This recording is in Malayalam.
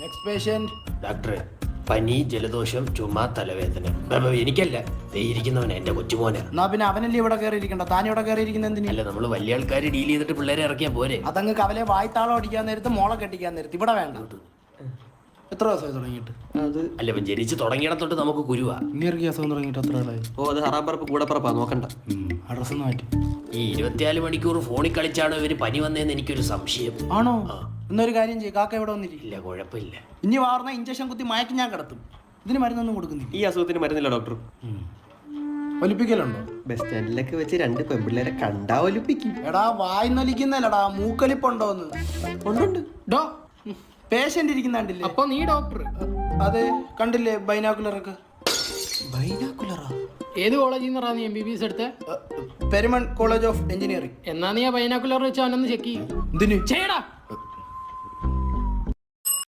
Next patient. ഡോക്ടറെ, പനി, ജലദോഷം, ചുമ, തലവേദന. എനിക്കല്ല, ഇരിക്കുന്നവനെ എന്റെ കൊച്ചുമോനാ. എന്നാ പിന്നെ അവനല്ലേ ഇവിടെ കയറിയിരിക്കണ്ട, താൻ ഇവിടെ കയറിയിരിക്കുന്ന എന്തിനാ? അല്ല, നമ്മള് വലിയ ആൾക്കാർ ഡീൽ ചെയ്തിട്ട് പിള്ളേരെ ഇറക്കിയാ പോരെ? അതങ്ങ് കവലെ വായ്ത്താളം അടിക്കാൻ നേരത്ത് മോളെ കെട്ടിക്കാൻ നേരത്ത് ഇവിടെ വേണ്ട. എത്ര ദിവസമായി തുടങ്ങിയിട്ട്? അത് അല്ല, ഇപ്പൊ ജനിച്ച് തുടങ്ങിയിടത്തോട്ട് നമുക്ക് കുരുവാ. ഇനി ഇറക്കിയ ദിവസം തുടങ്ങിയിട്ട് എത്ര ആളായി? ഓ അത് ഹറാപ്പറപ്പ് കൂടെ പറപ്പാ, നോക്കണ്ട. അഡ്രസ് ഒന്ന് മാറ്റി. ഈ 24 മണിക്കൂർ ഫോണിൽ കളിച്ചാണോ ഇവര് പനി വന്നതെന്ന് എനിക്കൊരു സംശയം. ആണോ? എന്നൊരു കാര്യം ചെയ്യും, കാക്ക ഇവിടെ വന്നിരിക്കും. ഇല്ല, കുഴപ്പമില്ല. ഇനി വാർന്ന ഇഞ്ചക്ഷൻ കുത്തി മയക്കി ഞാൻ കിടത്തും. ഇതിന് മരുന്നൊന്നും കൊടുക്കുന്നില്ല. ഈ അസുഖത്തിന് മരുന്നില്ല ഡോക്ടർ. ഒലിപ്പിക്കലുണ്ടോ? ബസ് സ്റ്റാൻഡിലൊക്കെ വെച്ച് 2 പെൺപിള്ളേരെ കണ്ടാ ഒലിപ്പിക്കും. എടാ വായ്ന്നൊലിക്കുന്നല്ലടാ, മൂക്കലിപ്പുണ്ടോന്ന്. ഉണ്ടുണ്ട്. ഡോ പേഷ്യന്റ് ഇരിക്കുന്നുണ്ടില്ലേ? അപ്പൊ നീ ഡോക്ടർ? അതെ, കണ്ടില്ലേ ബൈനാക്കുലറൊക്കെ. ബൈനാക്കുലറാ? ഏത് കോളേജിൽ നിന്നാ നീ MBBS എടുത്തേ? Perumon college of engineering. എന്നാ നീ ആ ബൈനാക്കുലർ വെച്ച് അവനൊന്ന് ചെക്ക് ചെയ്യും. എന്തിന്? ചെയ്യടാ.